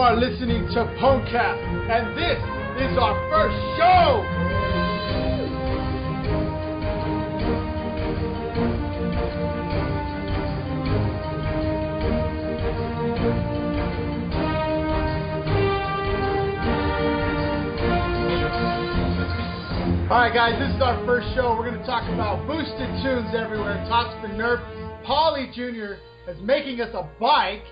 are listening to PWNcast, and this is our first show! Alright guys, this is our first show. We're going to talk about boosted tunes everywhere. Talk's been nerfed. Polly Jr. is making us a bike.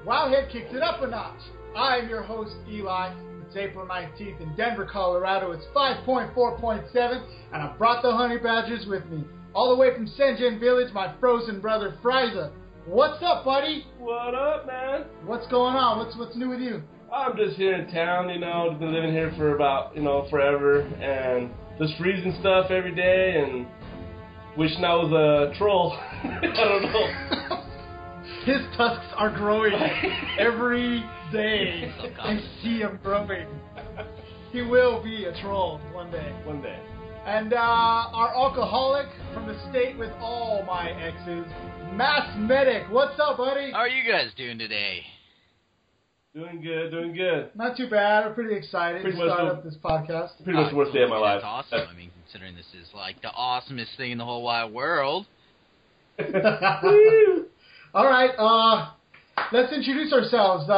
Wowhead kicks it up a notch. I am your host, Eli. It's April 19th in Denver, Colorado. It's 5.4.7, and I brought the honey badgers with me. All the way from Senjin Village, my frozen brother, Frysa. What's up, buddy? What up, man? What's going on? What's new with you? I'm just here in town, I've been living here for about, forever, and just freezing stuff every day, and wishing I was a troll. I don't know. His tusks are growing every day. I see him growing. He will be a troll one day. One day. And our alcoholic from the state with all my exes, Massmedic. What's up, buddy? How are you guys doing today? Doing good. Not too bad. We're pretty excited to start up this podcast. Pretty much the worst day of my life. That's awesome. I mean, considering this is like the awesomest thing in the whole wide world. All right, let's introduce ourselves.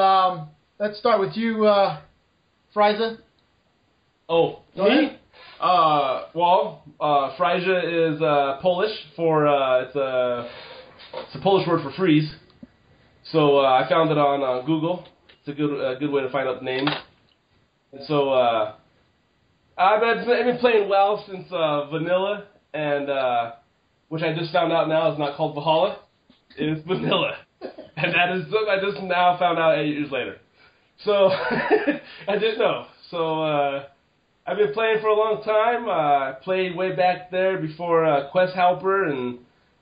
Let's start with you, Frysa. Oh, me? Frysa is Polish for it's a Polish word for freeze. So I found it on Google. It's a good way to find out the names. And so I've been playing WoW since Vanilla, and which I just found out now is not called Valhalla. It's Vanilla. And that is, I just now found out 8 years later. So, I didn't know. So, I've been playing for a long time. I played way back there before Quest Helper, and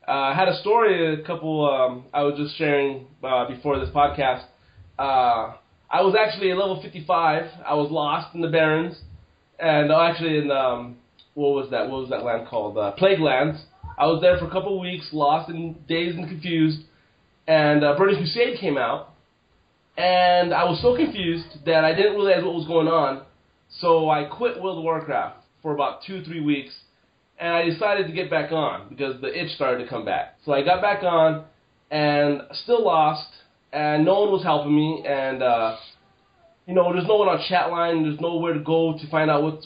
I had a story, I was just sharing before this podcast. I was actually at level 55. I was lost in the Barrens, and actually in, what was that land called? Plague Lands. I was there for a couple of weeks, lost and dazed and confused, and Burning Crusade came out, and I was so confused that I didn't realize what was going on, so I quit World of Warcraft for about 2-3 weeks, and I decided to get back on, because the itch started to come back. So I got back on, and still lost, and no one was helping me, and, there's no one on chat line, there's nowhere to go to find out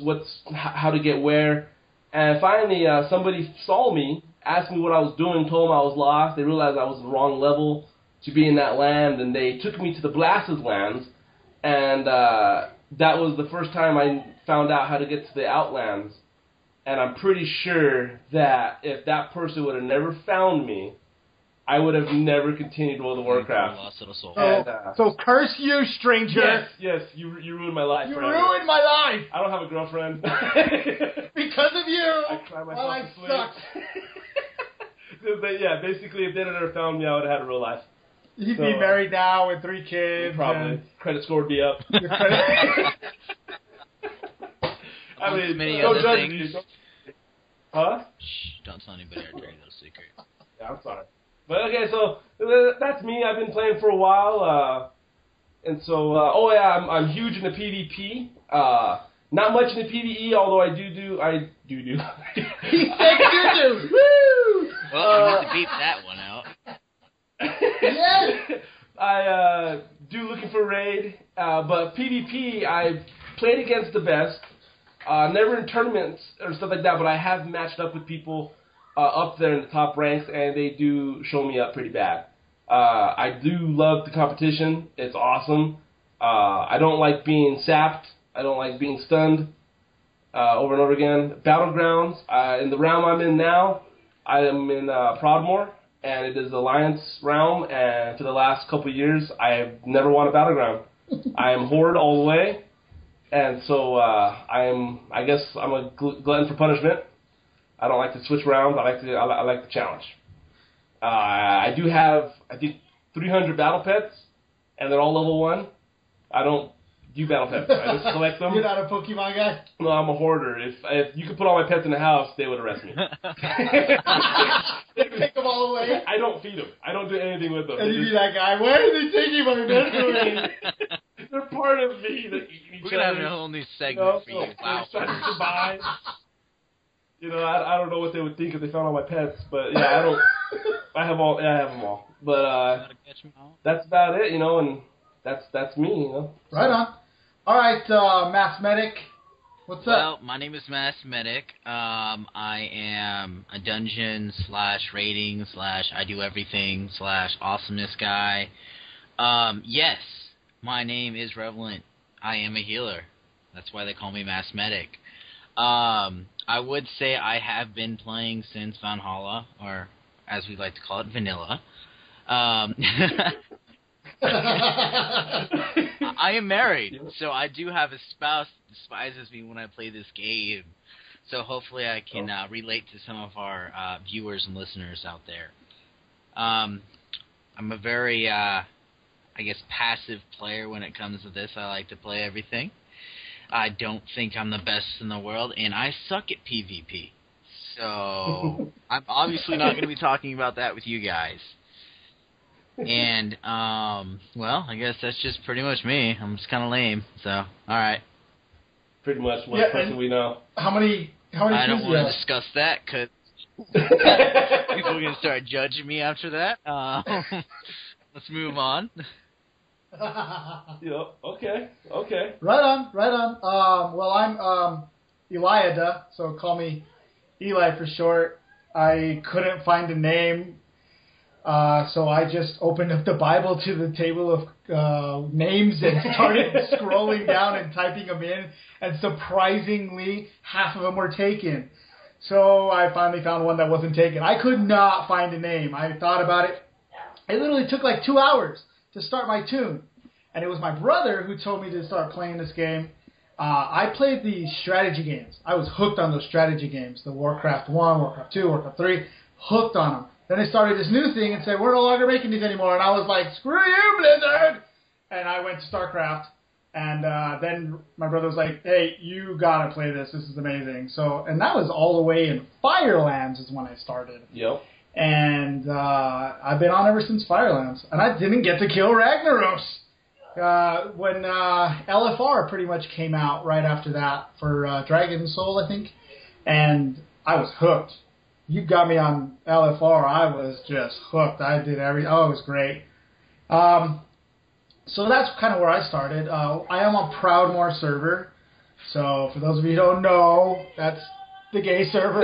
how to get where. And finally, somebody saw me, asked me what I was doing, told them I was lost. They realized I was the wrong level to be in that land, and they took me to the Blasted Lands. And that was the first time I found out how to get to the Outlands. And I'm pretty sure that if that person would have never found me, I would have never continued World of Warcraft. Lost little soul. So curse you, stranger. Yes, you ruined my life. You forever. ruined my life. I don't have a girlfriend. Because of you. I cry myself my life to sleep. sucks. Yeah, basically, if they had never found me, I would have had a real life. You'd be married now with 3 kids. Probably. Credit score would be up. Your credit. I mean, many don't other judge things. me. Huh? Shh, don't tell anybody our dirty little secret. Yeah, I'm sorry. But okay, so that's me. I've been playing for a while, and so I'm huge into PvP. Not much into PvE, although I do. He said you do. Woo! Well, you have to beep that one out. Yes. I do looking for raid, but PvP I've played against the best. Never in tournaments or stuff like that, but I have matched up with people up there in the top ranks, and they do show me up pretty bad. I do love the competition. It's awesome. I don't like being sapped. I don't like being stunned over and over again. Battlegrounds, in the realm I'm in now, I am in Proudmoore, and it is Alliance realm, and for the last couple of years, I have never won a Battleground. I am Horde all the way, and so I guess I'm a glutton for punishment. I don't like to switch rounds. I like the challenge. I do have, I think, 300 battle pets, and they're all level 1. I don't do battle pets. I just collect them. You're not a Pokemon guy? No, I'm a hoarder. If you could put all my pets in the house, they would arrest me. They take them all away? I don't feed them. I don't do anything with them. And you'd be that guy, why are they taking my pets away? They're part of me that we're gonna have a whole new segment for you. Wow. Goodbye. I don't know what they would think if they found all my pets, but yeah, I don't. I have them all. But that's about it, and that's me, Right on. All right, Massmedic, what's up? Well, my name is Massmedic. I am a dungeon / rating / I do everything / awesomeness guy. Yes, my name is Revelant. I am a healer. That's why they call me Massmedic. I would say I have been playing since Valhalla, or as we like to call it, Vanilla. I am married, so I do have a spouse that despises me when I play this game. So hopefully I can relate to some of our viewers and listeners out there. I'm a very, passive player when it comes to this. I like to play everything. I don't think I'm the best in the world, and I suck at PvP. So I'm obviously not going to be talking about that with you guys. And, I guess that's just pretty much me. I'm just kind of lame, so, alright. Pretty much one person we know. How many I don't want to discuss that, because people are going to start judging me after that. Let's move on. Okay. Right on. Well, I'm Eliadah, so call me Eli for short. I couldn't find a name. So I just opened up the Bible to the table of names and started scrolling down and typing them in, and surprisingly, half of them were taken. So I finally found one that wasn't taken. I could not find a name. I thought about it. It literally took like 2 hours to start my tune, and it was my brother who told me to start playing this game. I played the strategy games. I was hooked on those strategy games, the Warcraft 1, Warcraft 2, Warcraft 3, hooked on them. Then they started this new thing and said, we're no longer making these anymore. And I was like, screw you, Blizzard! And I went to StarCraft. And then my brother was like, hey, you got to play this. This is amazing. So, and that was all the way in Firelands is when I started. Yep. And I've been on ever since Firelands. And I didn't get to kill Ragnaros. When LFR pretty much came out right after that for Dragon's Soul, I think. And I was hooked. You got me on LFR. I was just hooked. I did everything. Oh, it was great. So that's kind of where I started. I am on Proudmoore server. So for those of you who don't know, that's the gay server.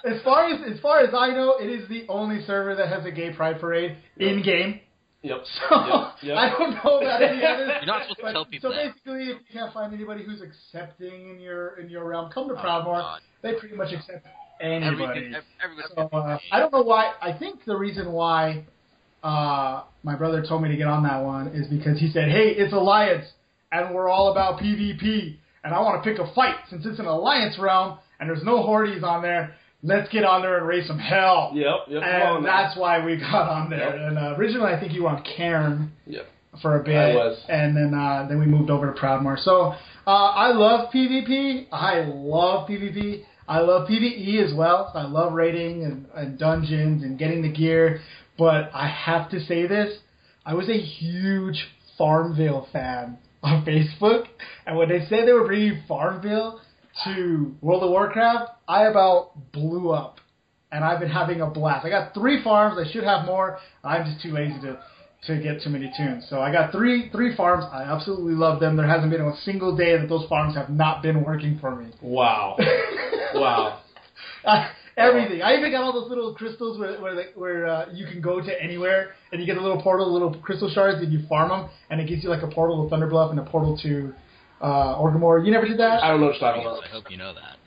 As far as I know, it is the only server that has a gay pride parade in game. Yep. So yep. I don't know about any others. You're not supposed to tell people that. So basically, if you can't find anybody who's accepting in your realm, come to Proudmoore. They pretty much accept anybody. So, I don't know why. I think the reason why my brother told me to get on that one is because he said, hey, it's Alliance, and we're all about PvP, and I want to pick a fight. Since it's an Alliance realm, and there's no Hordes on there, let's get on there and raise some hell. Yep. And that's why we got on there. Yep. And originally, I think you were on Cairn for a bit. I was. And then we moved over to Proudmoore. So I love PvP. I love PvE as well. So I love raiding and dungeons and getting the gear. But I have to say this. I was a huge Farmville fan on Facebook. And when they said they were bringing Farmville to World of Warcraft, I about blew up. And I've been having a blast. I got 3 farms. I should have more. I'm just too lazy to get too many tunes. So I got three farms. I absolutely love them. There hasn't been a single day that those farms have not been working for me. Wow. Wow. Everything. I even got all those little crystals where you can go to anywhere, and you get a little portal, little crystal shards, and you farm them, and it gives you like a portal to Thunderbluff and a portal to Orgrimmar. You never did that? I don't know what you're talking about. I hope you know that.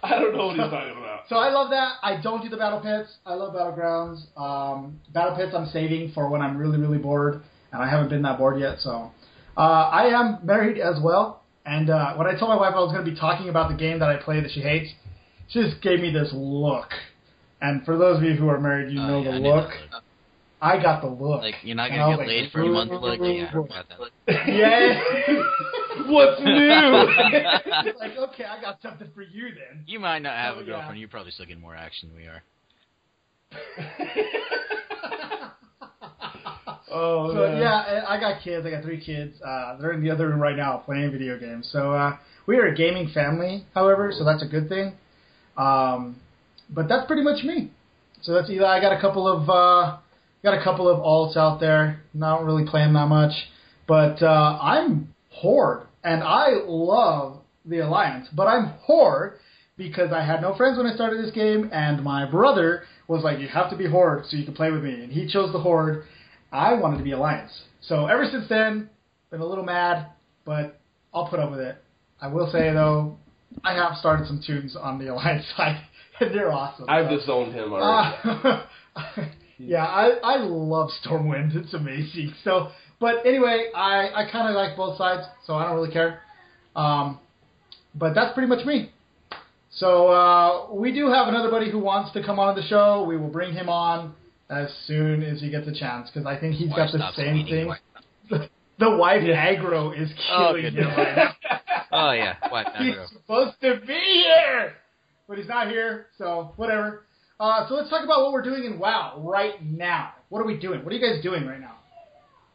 I don't know what he's talking about. So I love that. I don't do the battle pits. I love battlegrounds. Battle pits I'm saving for when I'm really, really bored, and I haven't been that bored yet. So I am married as well. And when I told my wife I was going to be talking about the game that I play that she hates, she just gave me this look. And for those of you who are married, you know the look. I got the look. Like, you're not going to get laid for a month look? Yeah, I got that look. Yeah. What's new? Like, okay, I got something for you then. You might not have a girlfriend. You're probably still getting more action than we are. Oh, so man. yeah, I got kids. I got 3 kids. They're in the other room right now playing video games. So we are a gaming family, however, so that's a good thing. But that's pretty much me. So that's Eli. I got a couple of alts out there. Not really playing that much, but I'm Horde, and I love the Alliance. But I'm Horde because I had no friends when I started this game, and my brother was like, "You have to be Horde so you can play with me," and he chose the Horde. I wanted to be Alliance. So ever since then, been a little mad, but I'll put up with it. I will say though, I have started some tunes on the Alliance side. They're awesome. I've disowned him already. Yeah, I love Stormwind. It's amazing. So, but anyway, I kind of like both sides, so I don't really care. But that's pretty much me. So we do have another buddy who wants to come on the show. We will bring him on as soon as he gets a chance, because I think he's got the same thing. The wife aggro is killing him right now. Oh, yeah, wife aggro. He's supposed to be here, but he's not here, so whatever. So let's talk about what we're doing in WoW right now. What are we doing? What are you guys doing right now?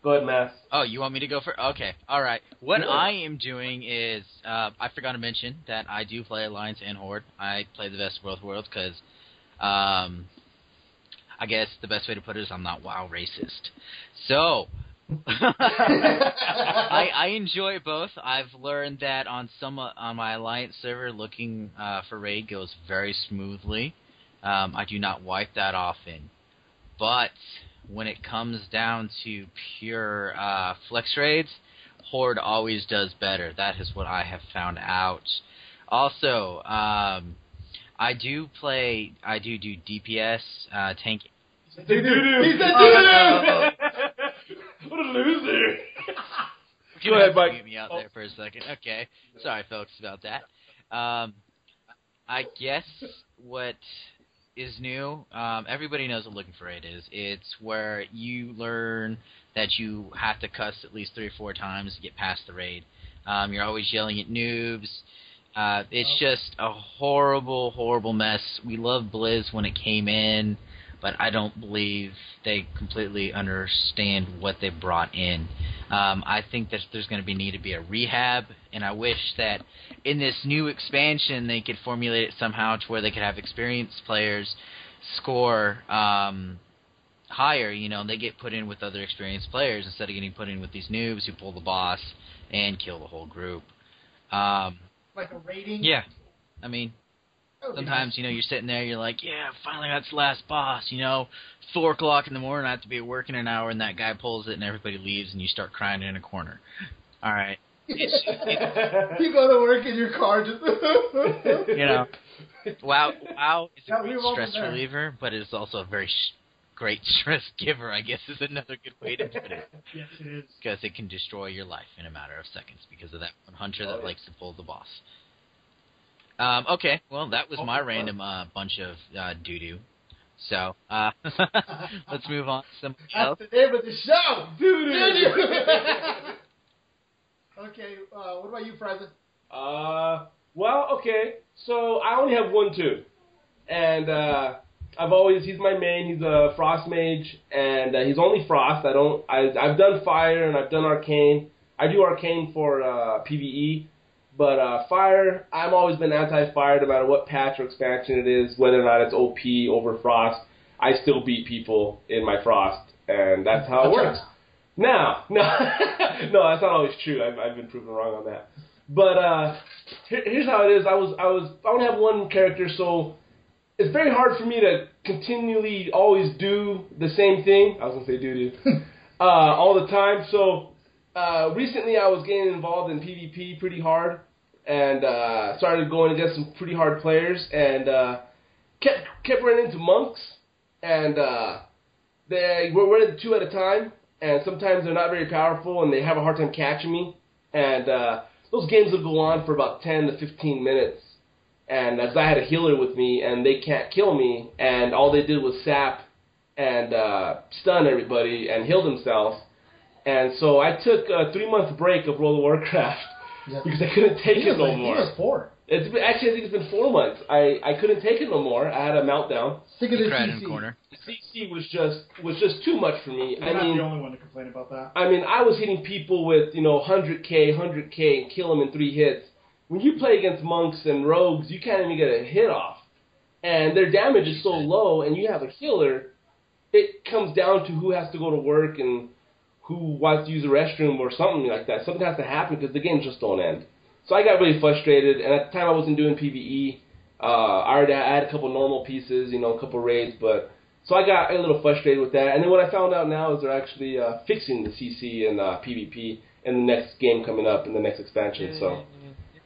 Go ahead, Matt. Oh, you want me to go first? Okay, all right. What I am doing is, I forgot to mention that I do play Alliance and Horde. I play the best of both worlds because, I guess the best way to put it is I'm not WoW racist. So, I enjoy both. I've learned that on my Alliance server, looking for raid goes very smoothly. I do not wipe that often. But when it comes down to pure flex raids, Horde always does better. That is what I have found out. Also, I do DPS, tank. He's a doo-doo! What a loser! Go ahead, Mike. Get me out there for a second. Okay. Sorry, folks, about that. I guess what is new, everybody knows what looking for raid is. It's where you learn that you have to cuss at least 3 or 4 times to get past the raid. You're always yelling at noobs. It's just a horrible, horrible mess. We loved Blizz when it came in, but I don't believe they completely understand what they brought in. I think that there's going to need to be a rehab, and I wish that in this new expansion they could formulate it somehow to where they could have experienced players score higher. You know, they get put in with other experienced players instead of getting put in with these noobs who pull the boss and kill the whole group. Like a rating? Yeah. I mean, sometimes, you know, you're sitting there, you're like, yeah, finally got this last boss, you know, 4 o'clock in the morning, I have to be at work in an hour, and that guy pulls it, and everybody leaves, and you start crying in a corner. All right. You go to work in your car just... You know, WoW is a great we've stress reliever, but it's also a very great stress giver, I guess, is another good way to put it. Yes, it is. Because it can destroy your life in a matter of seconds because of that one hunter that likes to pull the boss. Okay, well, that was my random bunch of doo-doo. So, let's move on to something else. That's the name of the show! Doo-doo! Okay, what about you, Frysa? Well, okay, so I only have one tune. And, he's my main, he's a Frost Mage, and he's only Frost. I've done Fire and I've done Arcane. I do Arcane for PvE. But Fire, I've always been anti-Fire no matter what patch or expansion it is, whether or not it's OP over Frost. I still beat people in my Frost, and that's how it works. No, that's not always true. I've been proven wrong on that. But here's how it is. I only have one character, so it's very hard for me to continually always do the same thing. I was going to say doo-doo. All the time. So recently I was getting involved in PvP pretty hard and started going against some pretty hard players and kept running into monks. And we're running 2 at a time. And sometimes they're not very powerful and they have a hard time catching me. And those games will go on for about 10 to 15 minutes. And as I had a healer with me, and they can't kill me, and all they did was sap and stun everybody and heal themselves. And so I took a 3-month break of World of Warcraft because I couldn't take it no more. He was poor. Actually, I think it's been 4 months. I couldn't take it no more. I had a meltdown. Sick of the cried in CC. the corner. CC was just too much for me. You're not the only one to complain about that. I mean, I was hitting people with 100K, and kill them in 3 hits. When you play against monks and rogues, you can't even get a hit off, and their damage is so low. And you have a healer. It comes down to who has to go to work and who wants to use the restroom or something like that. Something has to happen because the games just don't end. So I got really frustrated, and at the time I wasn't doing PvE. I had a couple normal pieces, a couple raids, so I got a little frustrated with that. And then what I found out now is they're actually fixing the CC and PvP in the next game coming up, in the next expansion. So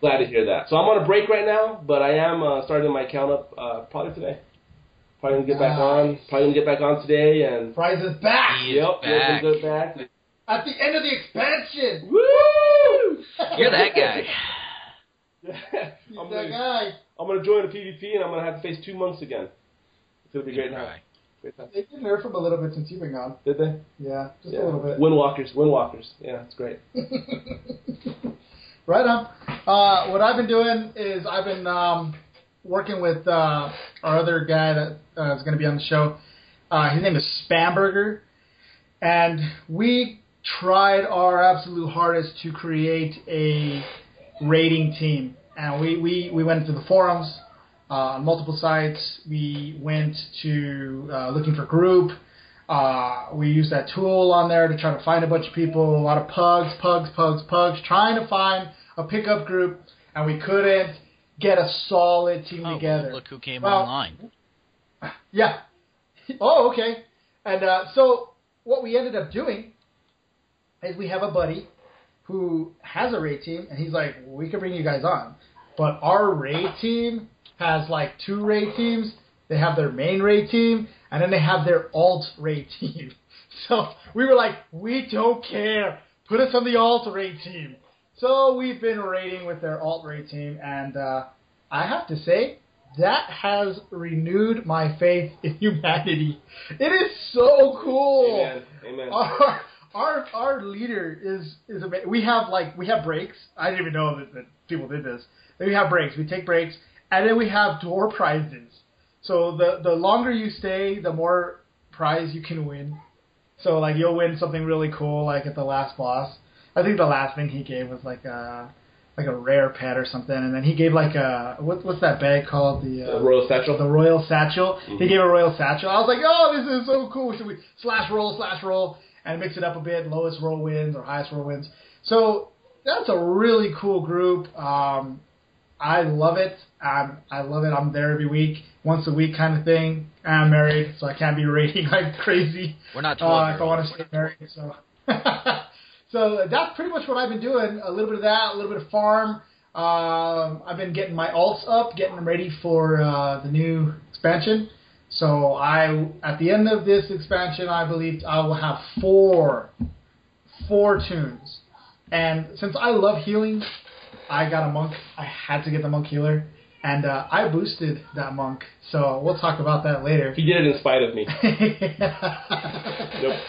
glad to hear that. So I'm on a break right now, but I am starting my account up probably today. Probably gonna get back on. Probably gonna get back on today. And Frysa's back. Back. Good back. At the end of the expansion. Woo! You're that guy. He's that guy. I'm gonna join the PvP, and I'm gonna have to face 2 monks again. It's gonna be great now. Great time. They did nerf him a little bit since you've been gone. Did they? Yeah, just a little bit. Windwalkers. Yeah, it's great. Right on. What I've been doing is I've been working with our other guy that is going to be on the show. His name is Spamburger, and we tried our absolute hardest to create a raiding team. And we went to the forums on multiple sites. We went to looking for group. We used that tool on there to try to find a bunch of people, a lot of pugs, trying to find a pickup group, and we couldn't get a solid team together. Look who came online. Yeah. Oh, okay. And so what we ended up doing is we have a buddy who has a raid team, and he's like, we could bring you guys on. But our raid team has like 2 raid teams. They have their main raid team, and then they have their alt raid team. So we were like, we don't care. Put us on the alt raid team. So we've been raiding with their alt raid team, and I have to say, that has renewed my faith in humanity. It is so cool. Amen. Our leader is amazing. We have breaks. I didn't even know that people did this. Then we have breaks. We take breaks, and then we have door prizes. So the longer you stay, the more prize you can win. So like you'll win something really cool, like at the last boss. I think the last thing he gave was like a rare pet or something, and then he gave like a what's that bag called? The Royal Satchel. The Royal Satchel. Mm-hmm. He gave a Royal Satchel. I was like, oh, this is so cool. So we slash roll, and mix it up a bit. Lowest roll wins or highest roll wins. So that's a really cool group. I love it. I love it. I'm there every week, once a week kind of thing. I'm married, so I can't be raiding like crazy. We're not 12 if I want to stay married, so. So that's pretty much what I've been doing. A little bit of that, a little bit of farm. I've been getting my alts up, getting them ready for the new expansion. So at the end of this expansion, I believe I will have four tunes. And since I love healing, I got a monk. I had to get the monk healer. And I boosted that monk, so we'll talk about that later. He did it in spite of me. Nope.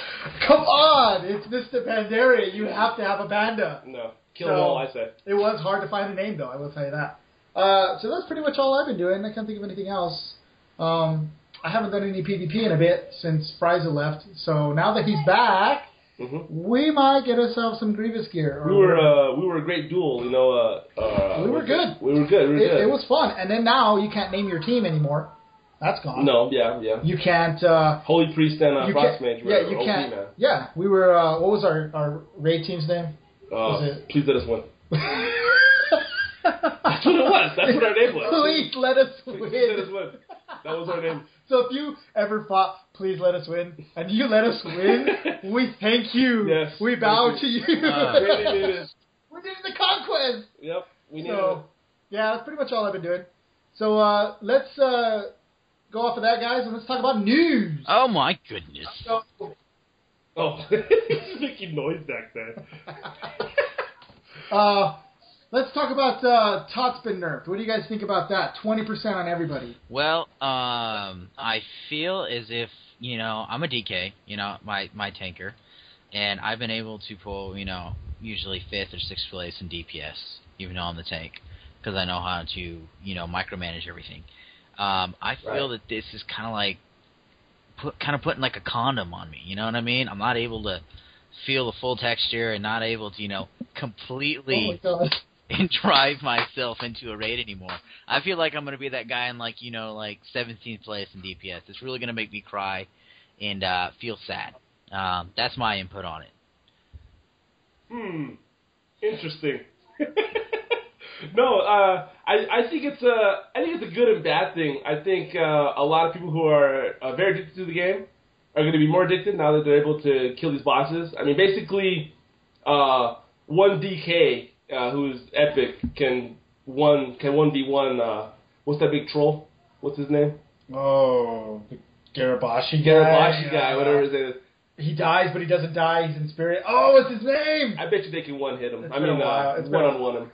Come on! It's Mr. Pandaria. You have to have a panda. No. Kill them all, I say. It was hard to find a name, though, I will tell you that. So that's pretty much all I've been doing. I can't think of anything else. I haven't done any PvP in a bit since Frysa left, so now that he's back, we might get ourselves some Grievous gear. We were a great duel, we were good. We were good. It was fun. And then now you can't name your team anymore. That's gone. No, yeah. You can't. Holy Priest and Frost Mage. Yeah, you can't. Man. Yeah, we were. What was our raid team's name? Please let us win. That's what it was. That's what our name was. Please let us win. Please let us win. That was our name. So if you ever fought, please let us win, and you let us win, we thank you. Yes. We bow to you. We needed the conquest. Yep. We needed it. Yeah, that's pretty much all I've been doing. So let's go off of that, guys, and let's talk about news. Oh my goodness. He's making noise back there. Let's talk about Tot's been nerfed. What do you guys think about that? 20% on everybody. Well, I feel as if, I'm a DK, my tanker, and I've been able to pull, usually 5th or 6th place in DPS, even though I'm the tank. because I know how to, micromanage everything. I feel that this is kind of like putting like a condom on me. You know what I mean? I'm not able to feel the full texture and not able to, completely drive myself into a raid anymore. I feel like I'm going to be that guy in like 17th place in DPS. It's really going to make me cry and feel sad. That's my input on it. Interesting. No, I think it's a good and bad thing. I think a lot of people who are very addicted to the game are going to be more addicted now that they're able to kill these bosses. I mean, basically, one DK who's epic can 1v1. What's that big troll? What's his name? Oh, the Garibashi guy, whatever his name is. He dies, but he doesn't die. He's in spirit. Oh, what's his name? I bet you they can one-hit him. One-on-one him.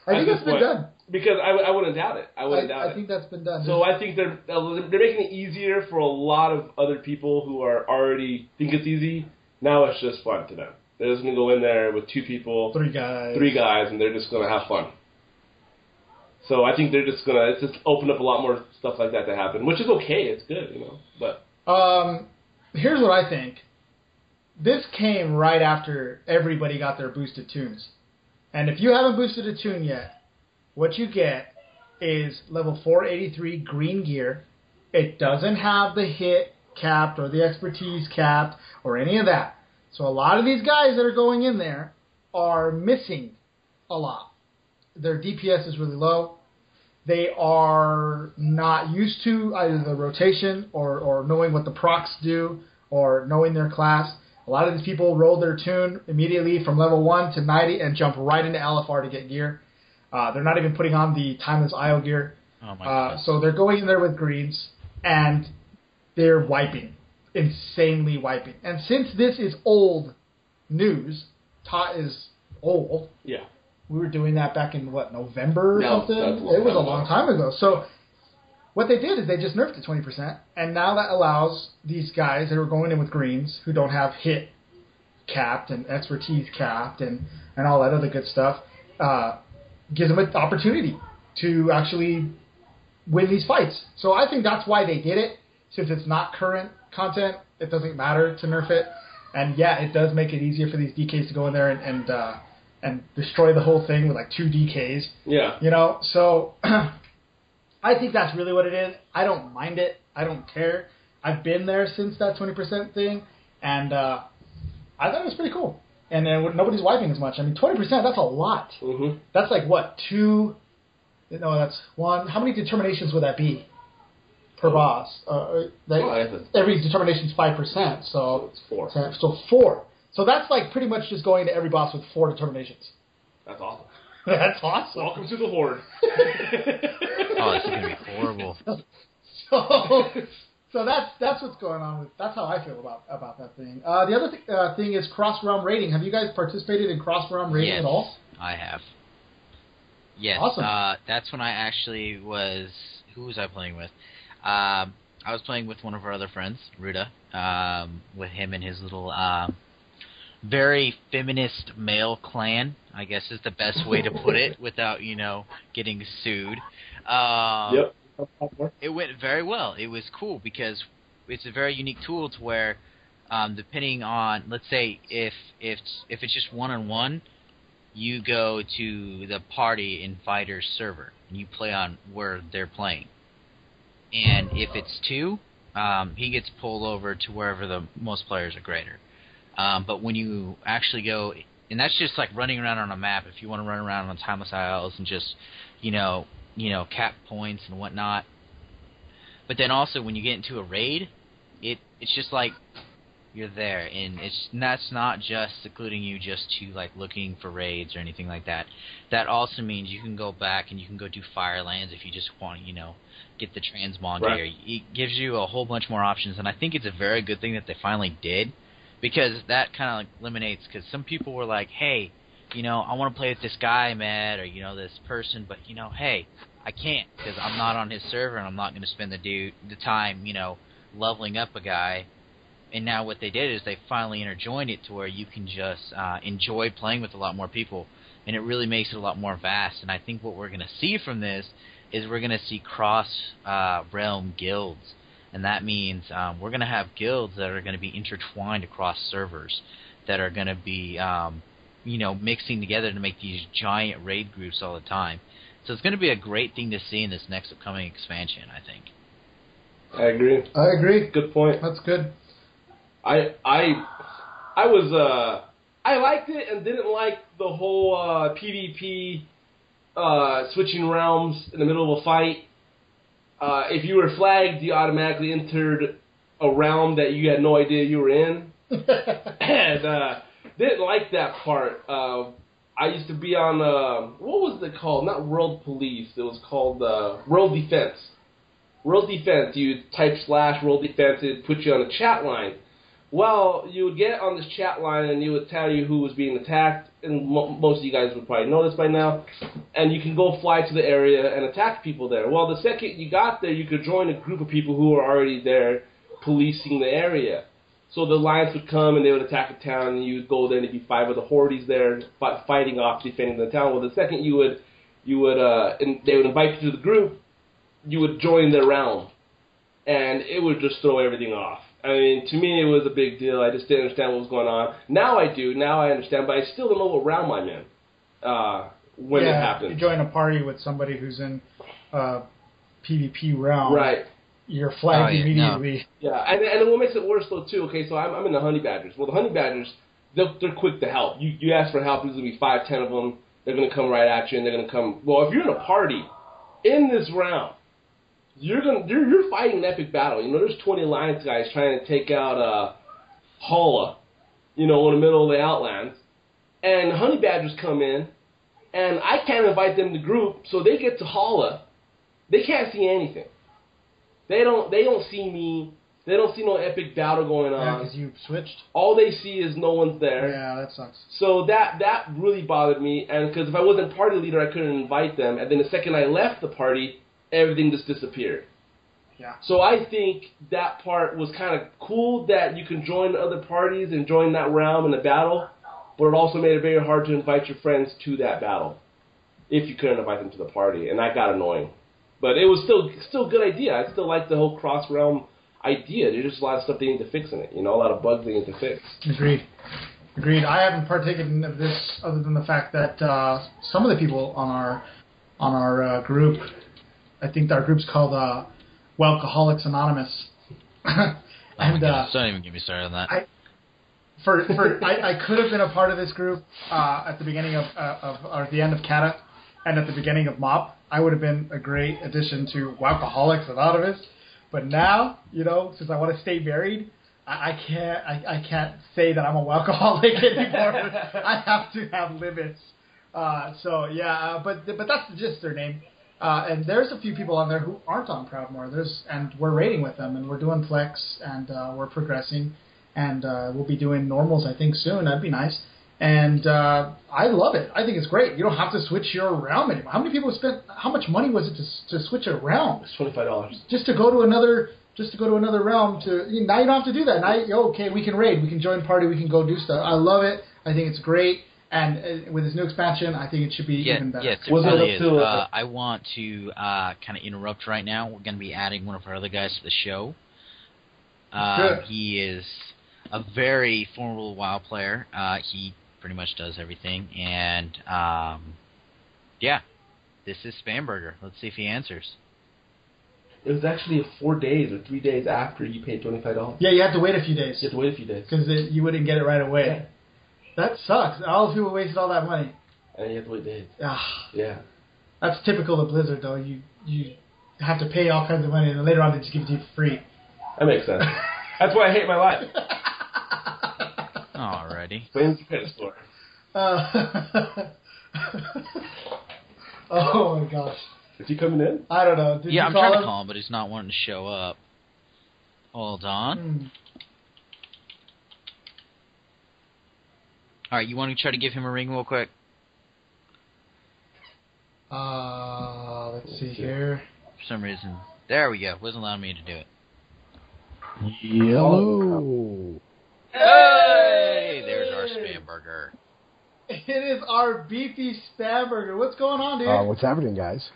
I think that's been done. Because I wouldn't doubt it. I think that's been done. So I think they're making it easier for a lot of other people who are already think it's easy. Now it's just fun to them. They're just going to go in there with 2 people. 3 guys. 3 guys, and they're just going to have fun. So I think they're just going to open up a lot more stuff like that to happen, which is okay. It's good, But here's what I think. This came right after everybody got their boosted tunes. And if you haven't boosted a tune yet, what you get is level 483 green gear. It doesn't have the hit capped or the expertise capped or any of that. So a lot of these guys that are going in there are missing a lot. Their DPS is really low. They are not used to either the rotation or knowing what the procs do or knowing their class. A lot of these people roll their tune immediately from level 1 to 90 and jump right into LFR to get gear. They're not even putting on the Timeless IO gear. Oh my goodness. So they're going in there with greens, and they're wiping. Insanely wiping. And since this is old news, TOT is old. Yeah. We were doing that back in, November or something? It was a long time ago. So what they did is they just nerfed it 20%, and now that allows these guys that are going in with greens who don't have hit capped and expertise capped and all that other good stuff, gives them an opportunity to actually win these fights. So I think that's why they did it. Since it's not current content, it doesn't matter to nerf it. And yeah, it does make it easier for these DKs to go in there and destroy the whole thing with like 2 DKs. Yeah. So I think that's really what it is. I don't mind it. I don't care. I've been there since that 20% thing, and I thought it was pretty cool. And then nobody's wiping as much. I mean, 20%, that's a lot. Mm-hmm. That's like, what, 2? No, that's 1. How many determinations would that be per boss? Every determination's 5%, so it's 4. So 4. So that's like pretty much just going to every boss with 4 determinations. That's awesome. That's awesome. Welcome to the Horde. Oh, this is going to be horrible. So that's what's going on. That's how I feel about that thing. The other thing is cross-realm raiding. Have you guys participated in cross-realm raiding at all? I have. Yes. Awesome. That's when I actually was... Who was I playing with? I was playing with one of our other friends, Ruda, with him and his little... very feminist male clan, I guess is the best way to put it without, getting sued. Yep. It went very well. It was cool because it's a very unique tool to where, depending on, let's say, if it's just one-on-one, you go to the party inviter's server and you play on where they're playing. And if it's 2, he gets pulled over to wherever the most players are greater. But when you actually go, and that's just like running around on a map. If you want to run around on timeless isles and just, cap points and whatnot. But then also when you get into a raid, it's just like you're there, and that's not just secluding you just to like looking for raids or anything like that. That also means you can go back and you can go do Firelands if you just want to, get the transmog gear. It gives you a whole bunch more options, and I think it's a very good thing that they finally did. Because that kind of like eliminates, because some people were like, hey, I want to play with this guy I met, or, this person, but, hey, I can't, because I'm not on his server, and I'm not going to spend the time, leveling up a guy. And now what they did is they finally interjoined it to where you can just enjoy playing with a lot more people. and it really makes it a lot more vast. And I think what we're going to see from this is we're going to see cross-realm guilds. And that means we're going to have guilds that are going to be intertwined across servers that are going to be, mixing together to make these giant raid groups all the time. So it's going to be a great thing to see in this next upcoming expansion, I think. I agree. Good point. That's good. I liked it and didn't like the whole PvP switching realms in the middle of a fight. If you were flagged, you automatically entered a realm that you had no idea you were in. And didn't like that part. I used to be on, what was it called? Not World Police. It was called World Defense. World Defense. You type / World Defense, it put you on a chat line. Well, you would get on this chat line and you would tell you who was being attacked, and most of you guys would probably know this by now, and you can go fly to the area and attack people there. Well, the second you got there, you could join a group of people who were already there policing the area. So the Alliance would come and they would attack a town, and you would go there and there'd be 5 of the Hordes there fighting off, defending the town. Well, the second they would invite you to the group, you would join their realm, and it would just throw everything off. I mean, to me, it was a big deal. I just didn't understand what was going on. Now I do. Now I understand, but I still don't know what realm I'm in when it happens. You join a party with somebody who's in PvP realm. Right. You're flagged immediately. No. Yeah, and what makes it worse, though, too, okay, so I'm in the Honey Badgers. Well, the Honey Badgers, they're quick to help. You ask for help, there's going to be 5, 10 of them. They're going to come right at you, and they're going to come. Well, if you're in a party in this round, you're fighting an epic battle. You know, there's 20 Alliance guys trying to take out Hala, in the middle of the Outlands, and Honey Badgers come in, and I can't invite them to group, so they get to Hala. They can't see anything. They don't see me. They don't see no epic battle going on. Yeah, because you switched. All they see is no one's there. Yeah, that sucks. So that really bothered me, and because if I wasn't party leader, I couldn't invite them. And then the second I left the party, everything just disappeared. Yeah. So I think that part was kind of cool that you can join other parties and join that realm in the battle, but it also made it very hard to invite your friends to that battle if you couldn't invite them to the party, and that got annoying. But it was still a good idea. I still like the whole cross-realm idea. There's just a lot of stuff they need to fix in it. A lot of bugs they need to fix. Agreed. I haven't partaken of this other than the fact that some of the people on our group, I think our group's called Alcoholics Anonymous. And don't even get me started on that. I could have been a part of this group at the beginning or at the end of Kata and at the beginning of MOP. I would have been a great addition to Alcoholics Anonymous. But now, since I want to stay married, I can't say that I'm a alcoholic anymore. I have to have limits. But that's just their name. And there's a few people on there who aren't on Proudmoore. And we're raiding with them, and we're doing flex, and we're progressing, and we'll be doing normals, I think, soon. That'd be nice. And I love it. I think it's great. You don't have to switch your realm anymore. How many people spent? How much money was it to switch a realm? It's $25. Just to go to another realm. Now you don't have to do that. Now, we can raid. We can join party. We can go do stuff. I love it. I think it's great. And with this new expansion, I think it should be even better. Yes, it really is. I want to kind of interrupt right now. We're going to be adding one of our other guys to the show. He is a very formidable WoW player. He pretty much does everything. And, this is Spamburger. Let's see if he answers. It was actually 4 days or 3 days after you paid $25. Yeah, you have to wait a few days. Because you wouldn't get it right away. Yeah. That sucks. All those people wasted all that money. And you have to wait days. Yeah. That's typical of Blizzard, though. You have to pay all kinds of money, and then later on they just give it to you for free. That makes sense. That's why I hate my life. Alrighty. Same credit store. Oh my gosh. Is he coming in? I don't know. Yeah, I'm trying to call him, but he's not wanting to show up. Hold on. Alright, you want to try to give him a ring real quick? Let's see here. For some reason. There we go. Wasn't allowing me to do it. Hello. Hey! There's our Spamburger. It is our beefy Spamburger. What's going on, dude? What's happening, guys?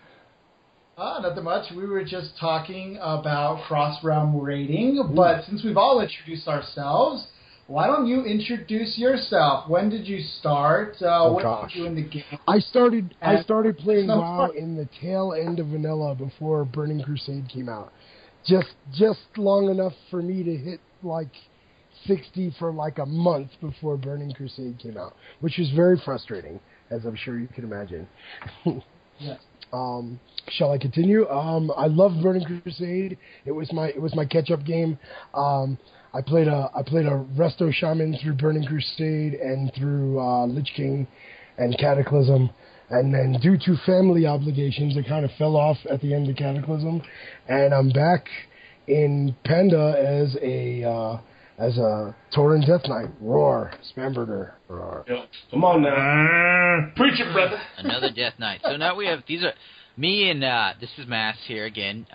Nothing much. We were just talking about cross-realm raiding, but since we've all introduced ourselves, why don't you introduce yourself? When did you start? What did you do in the game? I started playing WoW in the tail end of Vanilla before Burning Crusade came out. Just long enough for me to hit like 60 for like a month before Burning Crusade came out, which was very frustrating, as I'm sure you can imagine. Yes. Shall I continue? I loved Burning Crusade. It was my catch-up game. I played a Resto Shaman through Burning Crusade and through Lich King and Cataclysm, and then due to family obligations, it kind of fell off at the end of Cataclysm, and I'm back in Panda as a Tauren Death Knight. Roar, Spamburger, roar. Yep. Come on now, preach it, brother. Another Death Knight. So now we have me and this is Mass here again.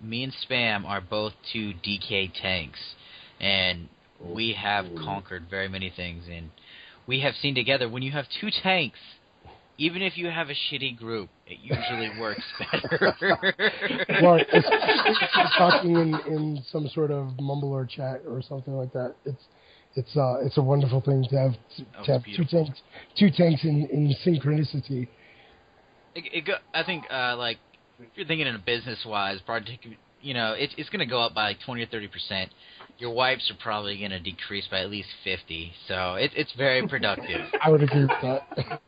Me and Spam are both 2 DK tanks, and we have conquered very many things. And we have seen together when you have 2 tanks, even if you have a shitty group, it usually works better. Well, if you're talking in some sort of mumble or chat or something like that, it's a wonderful thing to have 2 tanks in synchronicity. I think like if you're thinking in a business wise, it's going to go up by like 20 or 30%. Your wipes are probably going to decrease by at least 50. So it's very productive. I would agree with that.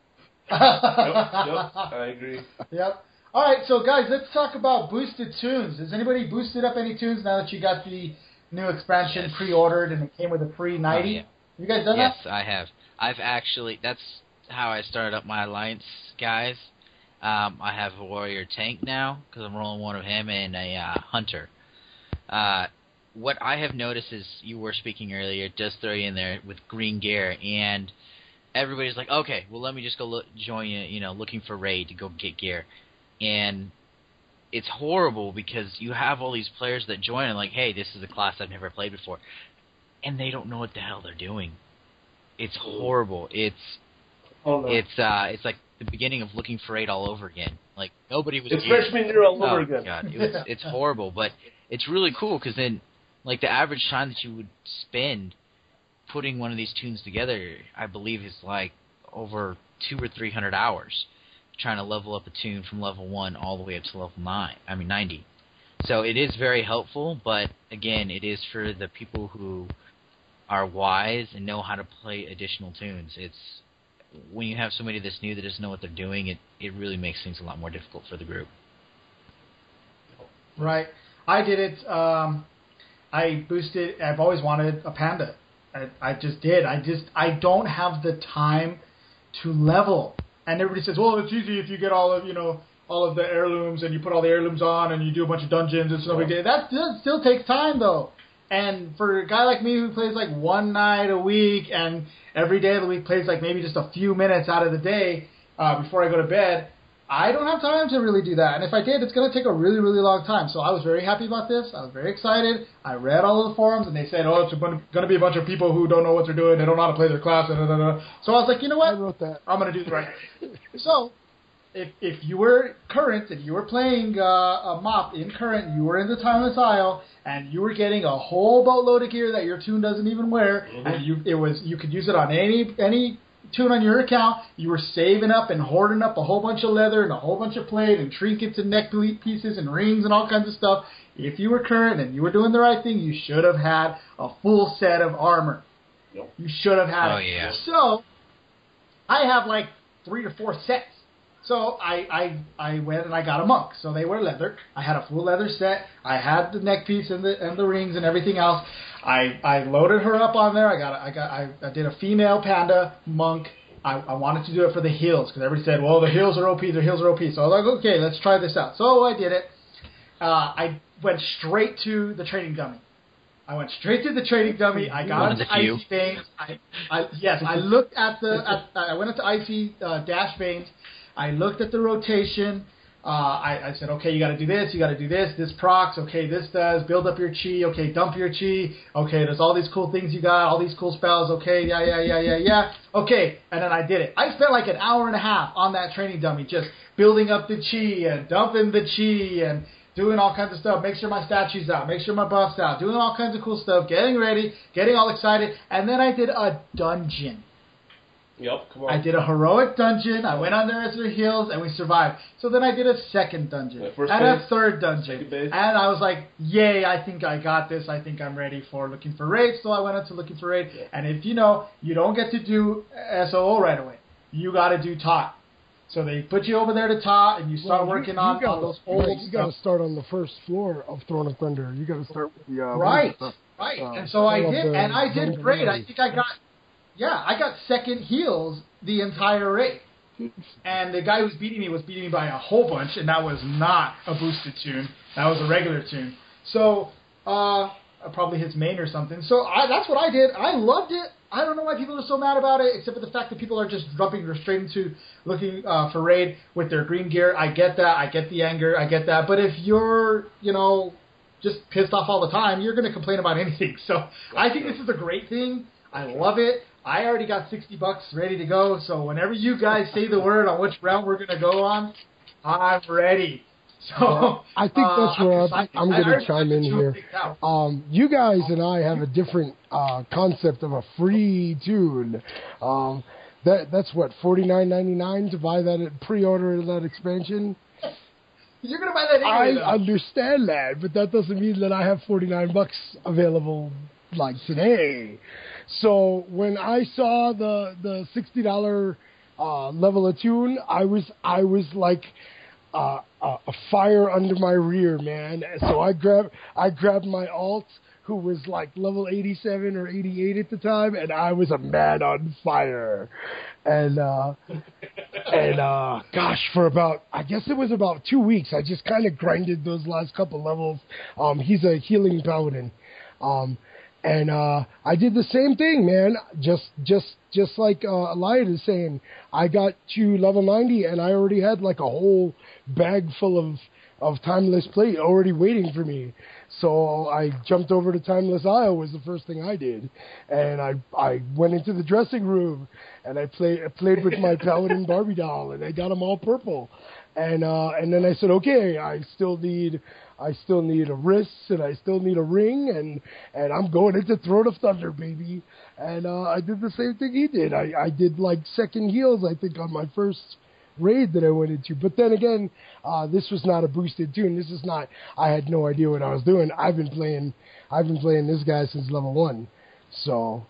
Yep, I agree. Yep. All right, so guys, let's talk about boosted tunes. Has anybody boosted up any tunes now that you got the new expansion pre-ordered and it came with a free 90? Yeah. You guys done that? Yes, I have. That's how I started up my alliance, guys. I have a warrior tank now because I'm rolling one of him and a hunter. What I have noticed is you were speaking earlier, it does throw you in there with green gear, and everybody's like, okay, well, let me just go join you, looking for raid to go get gear. And it's horrible because you have all these players that join and like, hey, this is a class I've never played before. And they don't know what the hell they're doing. It's horrible. It's like the beginning of looking for raid all over again. Like, nobody was It's freshman year all over again. God, it's horrible, but it's really cool because then, like, the average time that you would spend putting one of these tunes together, I believe, is like over 200 or 300 hours trying to level up a tune from level 1 all the way up to level 90. So it is very helpful, but again, it is for the people who are wise and know how to play additional tunes. It's when you have somebody that's new that doesn't know what they're doing, it really makes things a lot more difficult for the group. Right. I did it. I boosted. I've always wanted a panda. I just did. I don't have the time to level. And everybody says, well, it's easy if you get all of the heirlooms and you put all the heirlooms on and you do a bunch of dungeons and stuff like that. That still takes time, though. And for a guy like me who plays like one night a week and every day of the week plays like maybe just a few minutes out of the day before I go to bed, I don't have time to really do that. And if I did, it's going to take a really, really long time. So I was very happy about this. I was very excited. I read all of the forums, and they said, oh, it's going to be a bunch of people who don't know what they're doing. They don't know how to play their class. So I was like, you know what? I wrote that. I'm going to do the right thing. So if you were current, if you were playing a mop in current, you were in the Timeless Isle, and you were getting a whole boatload of gear that your tune doesn't even wear, and you could use it on any tune on your account. You were saving up and hoarding up a whole bunch of leather and a whole bunch of plate and trinkets and neck pieces and rings and all kinds of stuff. If you were current and you were doing the right thing, you should have had a full set of armor. Yep. You should have had it. Oh, yeah. So I have like 3 or 4 sets. So I went and I got a monk. So they were leather. I had a full leather set. I had the neck piece and the rings and everything else. I loaded her up on there. I did a female panda monk. I wanted to do it for the heals because everybody said, well, the heals are OP. The heals are OP. So I was like, okay, let's try this out. So I did it. I went straight to the trading dummy. I went straight to the trading dummy. I got into icy veins. I looked at I went into icy dash veins. I looked at the rotation. I said, okay, you got to do this, this procs, okay, this does, build up your chi, okay, dump your chi, okay, there's all these cool things you got, all these cool spells, okay, yeah, okay, and then I did it. I spent like an hour and a half on that training dummy just building up the chi and dumping the chi and doing all kinds of stuff, make sure my statue's out, make sure my buff's out, doing all kinds of cool stuff, getting ready, getting all excited, and then I did a dungeon. Yep, come on. I did a heroic dungeon. I went on there as their heals, and we survived. So then I did a second dungeon and a third dungeon. And I was like, yay, I think I got this. I think I'm ready for looking for raid. So I went into looking for raid. Yeah. And if you know, you don't get to do SOO right away. You got to do TOT. So they put you over there to TOT, and you start working on those old stuff. You got to start on the first floor of Throne of Thunder. You got to start with the... right. And so I did, and I did great. I think I got... Yeah, I got second heals the entire raid. And the guy who was beating me by a whole bunch, and that was not a boosted tune. That was a regular tune. So, probably his main or something. So that's what I did. I loved it. I don't know why people are so mad about it, except for the fact that people are just jumping straight into looking for raid with their green gear. I get that. I get the anger. I get that. But if you're, just pissed off all the time, you're going to complain about anything. So I think this is a great thing. I love it. I already got $60 ready to go, so whenever you guys say the word on which round we're going to go on, I'm ready. So I think that's where I'm going to chime in here. You guys and I have a different concept of a free tune. That's what, $49.99 to buy that pre-order that expansion? You're going to buy that anyway, I understand that, but that doesn't mean that I have $49 available like today. So when I saw the $60 level of tune, I was like a fire under my rear, man. So I grabbed my alt, who was like level 87 or 88 at the time, and I was a man on fire. And gosh, for I guess it was about 2 weeks, I just kind of grinded those last couple levels. He's a healing paladin. And I did the same thing, man. Just like Eliadah is saying, I got to level 90, and I already had like a whole bag full of Timeless plate already waiting for me. So I jumped over to Timeless Isle was the first thing I did, and I went into the dressing room and I played with my Paladin Barbie doll, and I got them all purple. And then I said, okay, I still need a wrist, and I still need a ring, and I'm going into Throne of Thunder, baby. And I did the same thing he did. I did like second heals, I think, on my first raid that I went into. But then again, this was not a boosted tune. This is not. I had no idea what I was doing. I've been playing this guy since level 1. So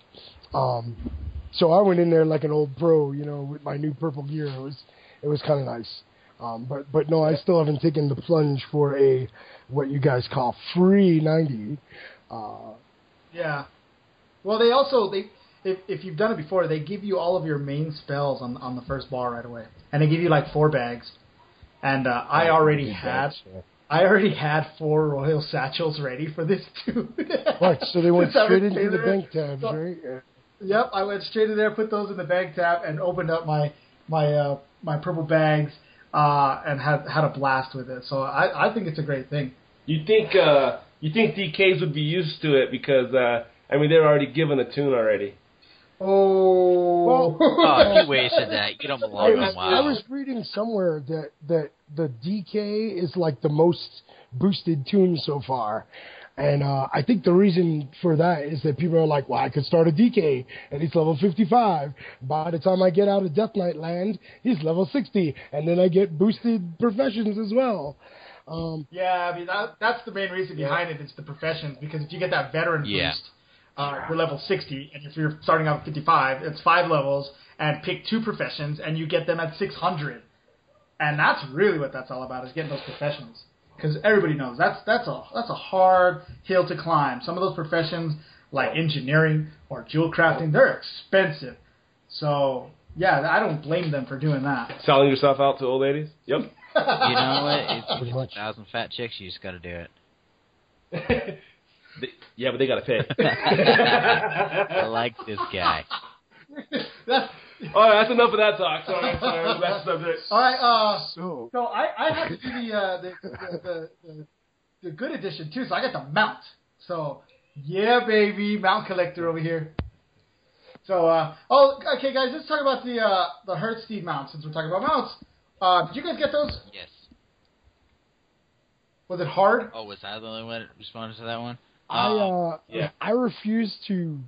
I went in there like an old pro, with my new purple gear. It was kind of nice. But no, I still haven't taken the plunge for what you guys call free 90. Yeah. Well, if you've done it before, they give you all of your main spells on the first bar right away, and they give you like 4 bags. And I already had 4 royal satchels ready for this too. Right. So they went straight into the bank tabs, right? Yeah. Yep, I went straight in there, put those in the bank tab, and opened up my purple bags. And had a blast with it. So I think it's a great thing. You think DKs would be used to it because they're already given a tune already. Oh, you wasted that. You don't belong on WoW. I was reading somewhere that the DK is like the most boosted tune so far. And I think the reason for that is that people are like, well, I could start a DK, and he's level 55. By the time I get out of Death Knight land, he's level 60, and then I get boosted professions as well. That's the main reason behind it. It's the professions, because if you get that veteran boost, you're level 60, and if you're starting out at 55, it's 5 levels, and pick 2 professions, and you get them at 600. And that's really what that's all about, is getting those professions. Because everybody knows that's a hard hill to climb. Some of those professions, like engineering or jewel crafting, they're expensive. So, yeah, I don't blame them for doing that. Selling yourself out to old ladies? Yep. You know what? It's 1,000 fat chicks. You just got to do it. But they got to pay. I like this guy. All right, that's enough of that talk. Sorry. That's subject. All right. So So I had to do the good edition too. So I got the mount. So yeah, baby, mount collector over here. So okay, guys, let's talk about the Hearthsteed mount since we're talking about mounts. Did you guys get those? Yes. Was it hard? Oh, was I the only one that responded to that one? I refuse to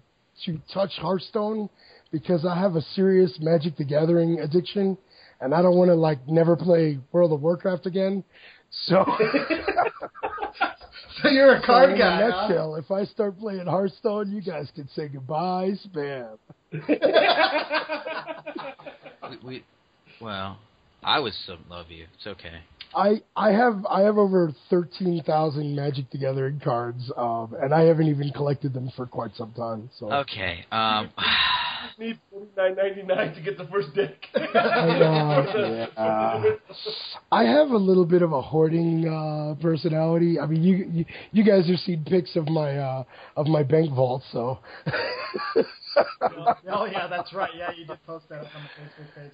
touch Hearthstone because I have a serious Magic the Gathering addiction, and I don't want to never play World of Warcraft again. So, so you're a card guy. In a nutshell, if I start playing Hearthstone, you guys can say goodbye, Spam. Well, I would still love you. It's okay. I have over 13,000 Magic the Gathering cards, and I haven't even collected them for quite some time. So okay. You need $49.99 to get the first deck. I have a little bit of a hoarding personality. I mean, you guys have seen pics of my bank vault, so. Oh yeah, that's right. Yeah, you did post that on the Facebook page.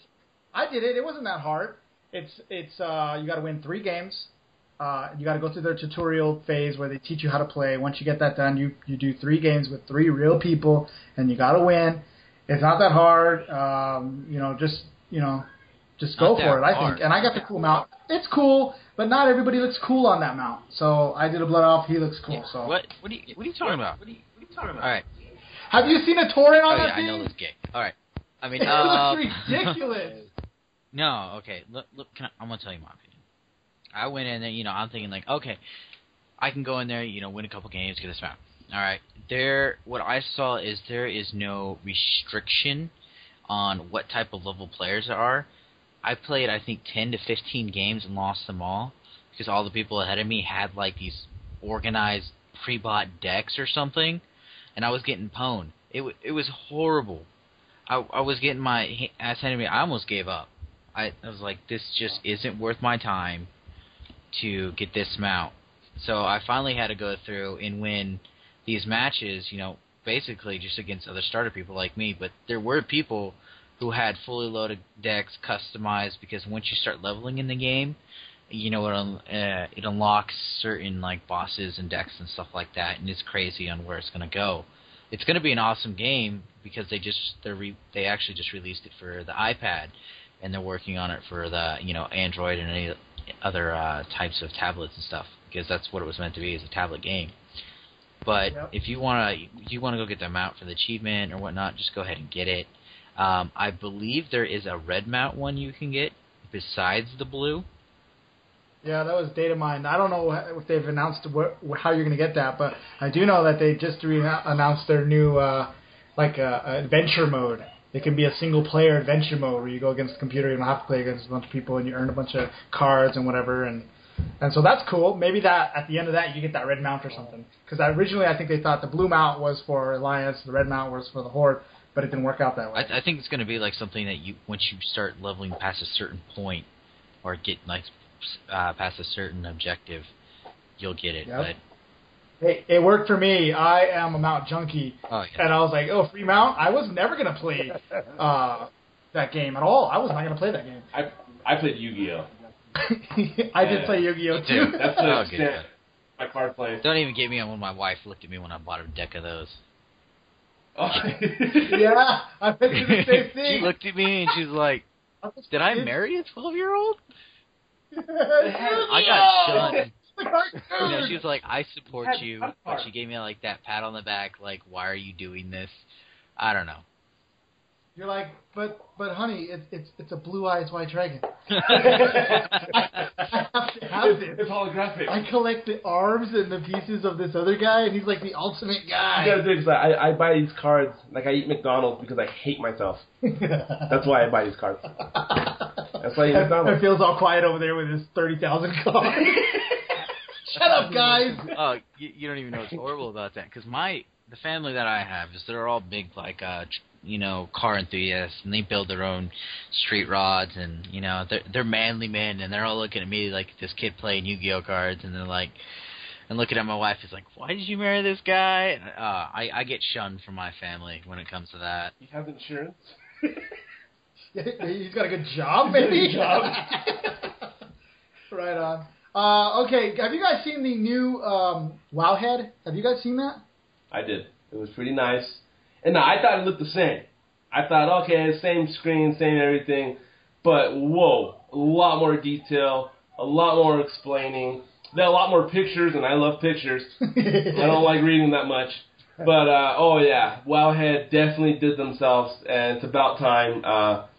I did it. It wasn't that hard. It's you got to win 3 games. You got to go through their tutorial phase where they teach you how to play. Once you get that done, you do 3 games with 3 real people, and you got to win. It's not that hard. Just go for it. I think. And I got the cool mount. It's cool, but not everybody looks cool on that mount. So I did a blood off. He looks cool. Yeah. So what are you talking about? All right. Have you seen a torrent on that I thing? know it's gay. All right. I mean, it looks ridiculous. No, okay. Look, I'm gonna tell you my opinion. I went in there, I'm thinking okay, I can go in there, win a couple games, get this mount. All right. What I saw is there is no restriction on what type of level players there are. I played, I think, 10 to 15 games and lost them all because all the people ahead of me had these organized pre-bought decks or something, and I was getting pwned. It was horrible. I was getting my ass handed to me. I almost gave up. I was like, this just isn't worth my time to get this mount. So I finally had to go through and win these matches, basically just against other starter people like me. But there were people who had fully loaded decks customized because once you start leveling in the game, it unlocks certain bosses and decks and stuff like that, and it's crazy on where it's going to go. It's going to be an awesome game because they actually just released it for the iPad, and they're working on it for the Android and any other types of tablets and stuff because that's what it was meant to be, is a tablet game. But if you want to go get the mount for the achievement or whatnot, just go ahead and get it. I believe there is a red mount one you can get besides the blue. Yeah, that was data mined. I don't know if they've announced how you're going to get that, but I do know that they just announced their new adventure mode. It can be a single-player adventure mode where you go against the computer. You don't have to play against a bunch of people, and you earn a bunch of cards and whatever. And so that's cool. Maybe that at the end of that you get that red mount or something. Because originally I think they thought the blue mount was for Alliance, the red mount was for the Horde, but it didn't work out that way. I think it's going to be something that once you start leveling past a certain point or get past a certain objective, you'll get it. Yep. But hey, it worked for me. I am a mount junkie. Oh, yeah. And I was like, free mount? I was never going to play that game at all. I was not going to play that game. I played Yu-Gi-Oh! I did play Yu-Gi-Oh! too. That's the extent my card play. Don't even get me on when my wife looked at me when I bought a deck of those. Oh. Yeah, I bet you the same thing. She looked at me and she's like, did I marry a 12-year-old? I got shunned. She was like, I support you, but she gave me that pat on the back, why are you doing this? I don't know. You're like, but honey, it's a blue eyes white dragon. I have to have this. It's holographic. I collect the arms and the pieces of this other guy, and he's like the ultimate guy. You gotta do it, I buy these cards I eat McDonald's because I hate myself. That's why I buy these cards. That's why I eat McDonald's. It feels all quiet over there with his 30,000 cards. Shut up, guys. Oh, you don't even know what's horrible about that because the family that I have they're all big car enthusiasts, and they build their own street rods, and they're manly men, and they're all looking at me like this kid playing Yu-Gi-Oh cards, and they're like, and looking at my wife is like, why did you marry this guy? And, I get shunned from my family when it comes to that. You have insurance? He's got a good job, maybe? Right on. Okay, have you guys seen the new Wowhead? Have you guys seen that? I did. It was pretty nice. And I thought it looked the same. I thought, okay, same screen, same everything. But, whoa, a lot more detail, a lot more explaining. There are a lot more pictures, and I love pictures. I don't like reading that much. But, oh, yeah, Wowhead definitely did themselves, and it's about time.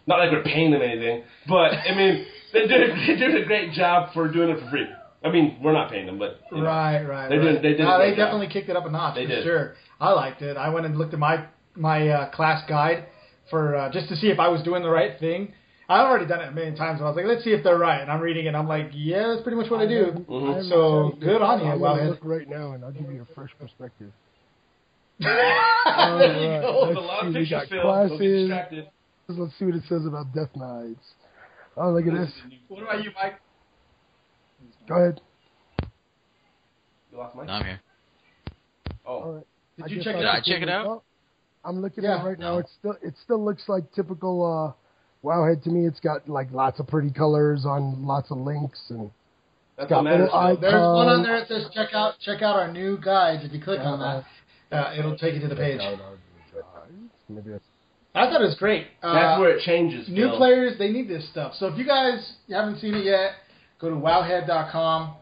Not like we're paying them anything, but, I mean, they did a great job for doing it for free. I mean, we're not paying them, but you know, Right. They definitely kicked it up a notch, for sure. I liked it. I went and looked at my class guide for just to see if I was doing the right thing. I've already done it a million times, but I was like, let's see if they're right. And I'm reading it, and I'm like, yeah, that's pretty much what I do. So, good on you, I'm going to Wowhead. look right now, and I'll give you a fresh perspective. There you go. Let's A lot of see, we pictures, got Phil. Don't get classes. distracted. Let's see what it says about Death Knights. Oh, look at this. What about you, Mike? Go ahead. You lost Mike? No, I'm here. Oh. All right. Did you guess check it Did out? I check it out? Oh, I'm looking Yeah. at it right now. It still looks like typical Wowhead to me. It's got like lots of pretty colors on lots of links and That's got what matters. little icons. There's one on there that says check out our new guides. If you click on that, it'll take you to the page. Maybe that's I thought it was great. That's where it changes, New Phil. players, they need this stuff. So if you guys haven't seen it yet, go to wowhead.com.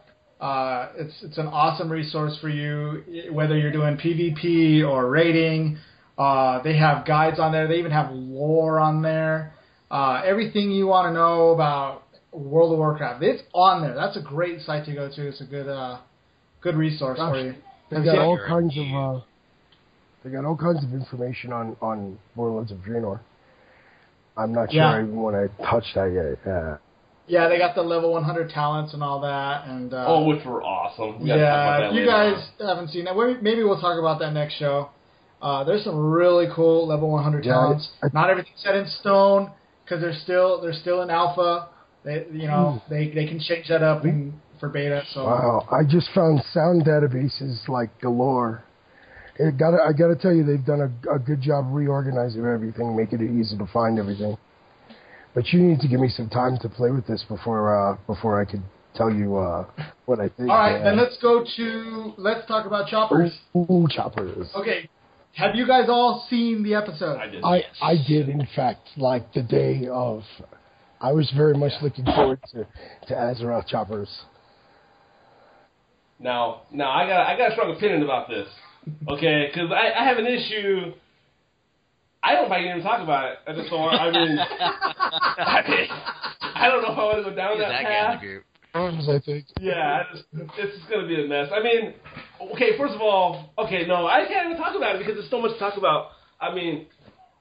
It's an awesome resource for you, whether you're doing PvP or raiding. They have guides on there. They even have lore on there. Everything you want to know about World of Warcraft, it's on there. That's a great site to go to. It's a good resource for you. They got all kinds of they got all kinds of information on Warlords of Draenor. I'm not sure I even want to touch that yet. Yeah, they got the level 100 talents and all that, and which were awesome. If you guys haven't seen that, maybe we'll talk about that next show. There's some really cool level 100 talents. Not everything's set in stone because they're still in alpha. They can change that up for beta. So wow, I just found sound databases like galore. I gotta tell you, they've done a good job reorganizing everything, making it easy to find everything. But you need to give me some time to play with this before I could tell you what I think. All right, then let's talk about choppers. Ooh, choppers. Okay, have you guys all seen the episode? I did. I did, in fact, like the day of. I was very much looking forward to Azeroth choppers. Now I got a strong opinion about this. Okay, because I have an issue. I don't know if I can even talk about it. I just don't want. I don't know if I want to go down that path. I think. Yeah, it's just going to be a mess. I mean, okay, first of all, no, I can't even talk about it because there's so much to talk about. I mean,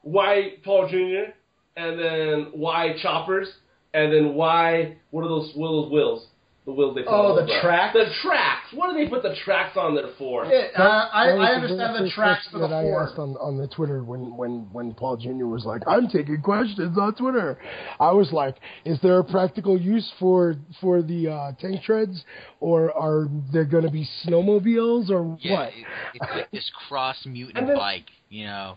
why Paul Jr., and then why choppers, and then why, what are those wheels? The wheels they put on the tracks? The tracks. What do they put the tracks on there for? I understand the tracks for the that Ford. I asked on the Twitter when Paul Jr. was like, I'm taking questions on Twitter. I was like, is there a practical use for the tank treads, or are there going to be snowmobiles, or what? It's like this cross mutant bike, you know.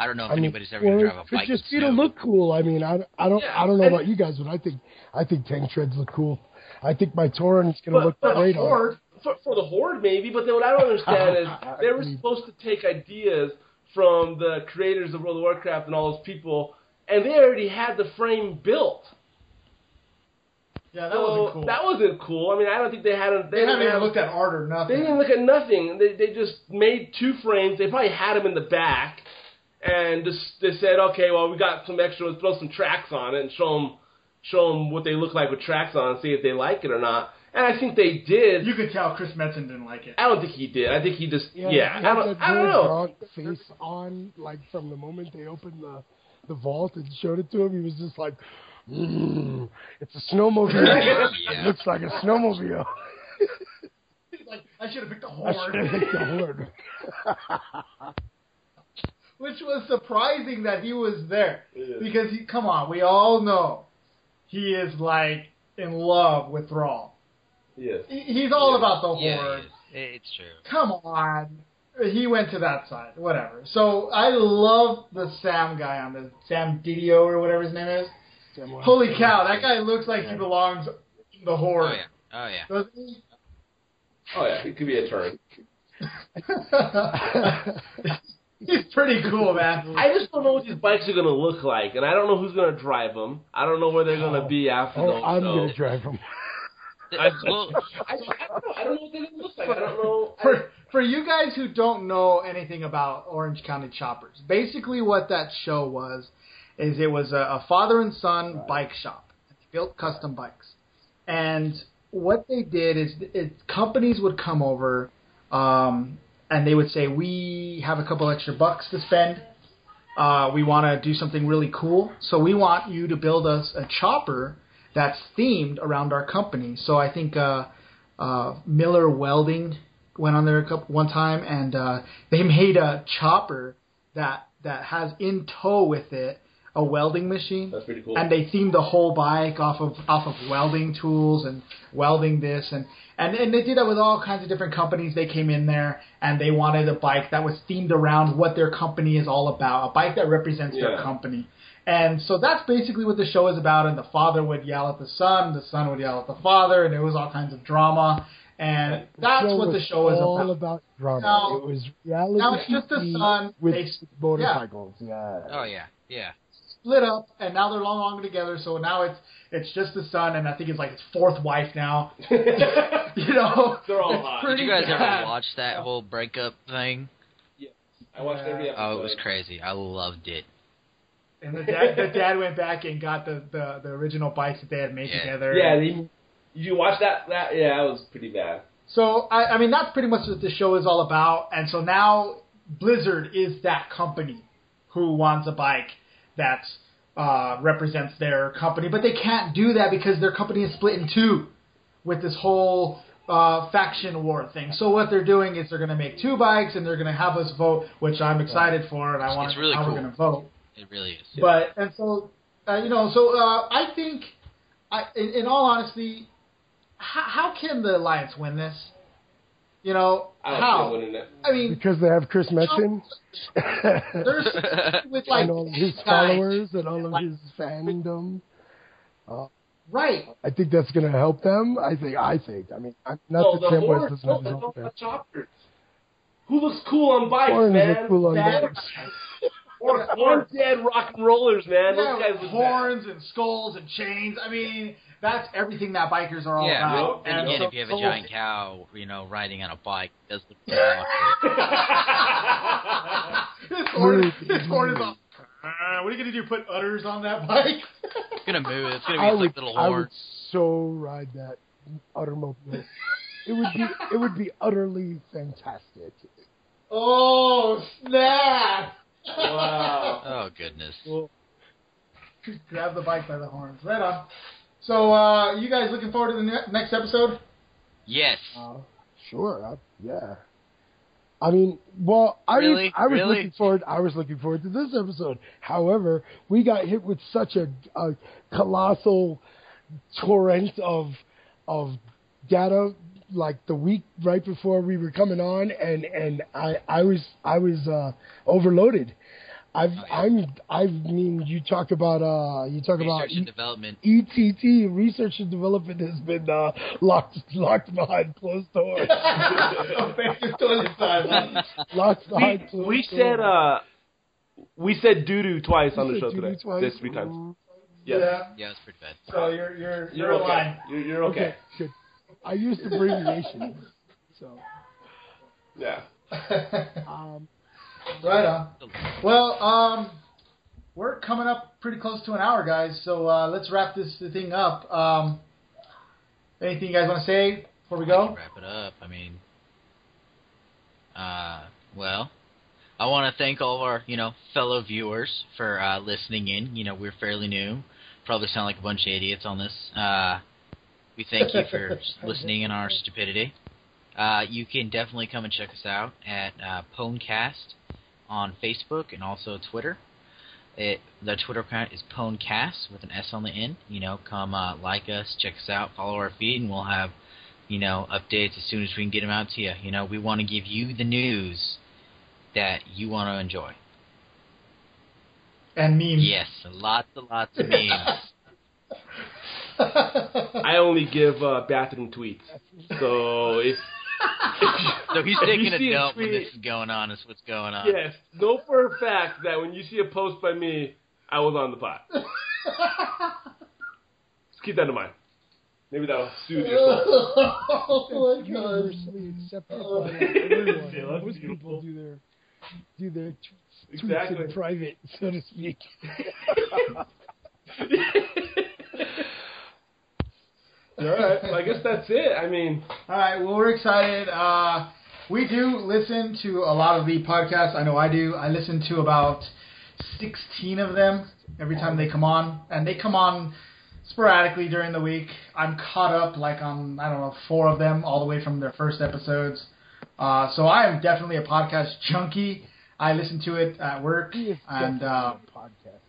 I don't know if anybody's ever going to drive a bike. It's just it'll look cool. I mean, I don't know about you guys, but I think tank treads look cool. I think my Tauren is going to look great on it. For the Horde, maybe, but then what I don't understand is they were supposed to take ideas from the creators of World of Warcraft and all those people, and they already had the frame built. Yeah, that wasn't cool. That wasn't cool. I mean, I don't think they haven't even looked at art or nothing. They didn't look at nothing. They just made two frames. They probably had them in the back, and they said, okay, well, we got some extra, let's throw some tracks on it and show them what they look like with tracks on and see if they like it or not. And I think they did. You could tell Chris Metzen didn't like it. I don't think he did. I think he just, I don't know. Face on, like, from the moment they opened the vault and showed it to him, he was just like, it's a snowmobile. It looks like a snowmobile. He's like, I should have picked the Horde. Which was surprising that he was there. Yeah. Because, come on, we all know he is, like, in love with Thrall. Yes. He's all about the Horde. It's true. Come on. he went to that side. Whatever. So I love the Sam guy on this. Sam DoDo or whatever his name is. Holy cow, that guy looks like he belongs in the Horde. Oh, yeah. Doesn't he? Oh, yeah, he could be a turn. He's pretty cool, man. I just don't know what these bikes are going to look like, and I don't know who's going to drive them. I don't know where they're going to be after those. I'm going to drive them. I don't know. I don't know what they're going to look like. I don't know. For you guys who don't know anything about Orange County Choppers, basically what that show was is it was a father and son bike shop. They built custom bikes. And what they did is companies would come over and they would say, we have a couple extra bucks to spend. We want to do something really cool. So we want you to build us a chopper that's themed around our company. So I think Miller Welding went on there one time, and they made a chopper that has in tow with it a welding machine. That's pretty cool. And they themed the whole bike off of welding tools and welding this, and they did that with all kinds of different companies. They came in there and they wanted a bike that was themed around what their company is all about, a bike that represents their company. And so that's basically what the show is about. And the father would yell at the son would yell at the father, and it was all kinds of drama. And that's what the show is all about drama. Now, it was reality. Now it's just the son with motorcycles. Yeah. Oh, yeah. Split up, and now they're no longer together. So now it's just the son, and I think it's like his fourth wife now. You know, they're all hot. Did you guys ever watch that whole breakup thing? Yeah, I watched every episode. Oh, it was crazy. I loved it. And the dad went back and got the original bikes that they had made together. Yeah, did you watch that? That was pretty bad. So I mean that's pretty much what the show is all about. And so now Blizzard is that company who wants a bike that represents their company, but they can't do that because their company is split in two with this whole faction war thing. So what they're doing is they're going to make two bikes, and they're going to have us vote, which I'm excited for, and I want to know how we're going to vote. It really is. But and so I think, in all honesty, how can the Alliance win this? You know, how? I mean, because they have Chris Metzen. With like and all of his followers and all of his fandom. Right. I think that's going to help them. I think. I mean, not the Tim West does not help them. Who looks cool on bikes, man? Look cool on bikes. Or dead rock and rollers, man. Yeah, those guys look horns and skulls and chains. I mean, that's everything that bikers are all about. And if you have a giant cow, riding on a bike, it does look His horn is off. What are you going to do, put udders on that bike? It's going to move. It's going to be like little horns. I would so ride that uttermobile. It would be utterly fantastic. Oh, snap! Wow. Oh, goodness. Cool. Grab the bike by the horns. Right on. So, you guys looking forward to the next episode? Yes. Sure. Yeah. I mean, well, I was looking forward to this episode. However, we got hit with such a colossal torrent of data like the week right before we were coming on, and I was overloaded. I mean, you talk about research and development. ETT, research and development, has been locked behind closed doors. Locked behind closed doors. We said doo-doo twice on the show today. This 3 times. Yeah, it's pretty bad. So you're okay. aligned. You're okay. Good. I used abbreviations, so. Yeah. Right on. Well, we're coming up pretty close to an hour, guys. So let's wrap this thing up. Anything you guys want to say before we go? Wrap it up. I mean, well, I want to thank all of our, fellow viewers for listening in. We're fairly new. Probably sound like a bunch of idiots on this. We thank you for listening in our stupidity. You can definitely come and check us out at PWNcast on Facebook and also Twitter. The Twitter account is PWNcast with an S on the end. Come like us, check us out, follow our feed, and we'll have, updates as soon as we can get them out to you. We want to give you the news that you want to enjoy. And memes. Yes, lots and lots of memes. I only give bathroom tweets. So if So he's taking a dump when tweet, this is going on. Is what's going on. Yes, know for a fact that when you see a post by me, I was on the pot. Just keep that in mind. Maybe that'll soothe your soul. Oh my god. Universally accepted by everyone. Most people do their tweets in private, so to speak. All right, well, I guess that's it. I mean, all right. Well, we're excited. We do listen to a lot of the podcasts. I know I do. I listen to about 16 of them every time they come on, and they come on sporadically during the week. I'm caught up like on, I don't know, 4 of them all the way from their first episodes. So I am definitely a podcast junkie. I listen to it at work, and podcast.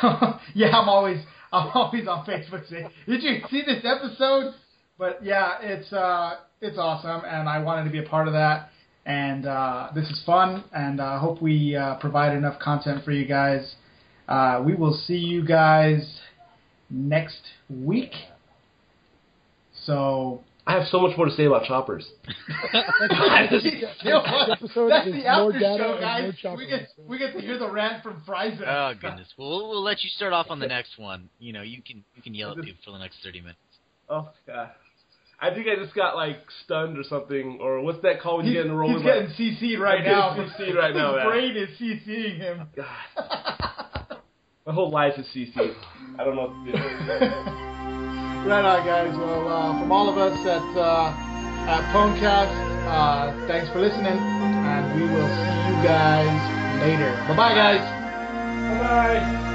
so yeah, I'm always on Facebook saying, "Did you see this episode?" But yeah, it's awesome, and I wanted to be a part of that. And this is fun, and I hope we provide enough content for you guys. We will see you guys next week. So I have so much more to say about choppers. That's the after show, guys. We get to hear the rant from Frysa. Oh goodness. Well, we'll let you start off on the next one. You know, you can yell at me for the next 30 minutes. Oh god. I think I just got like stunned or something, or what's that called when you get in the roll? He's getting CC'd right now. CC'd right now. His brain is CC'ing him. God. My whole life is CC'd. I don't know what to do. Right on, guys. Well, from all of us at PWNcast, thanks for listening, and we will see you guys later. Bye-bye, guys. Bye-bye.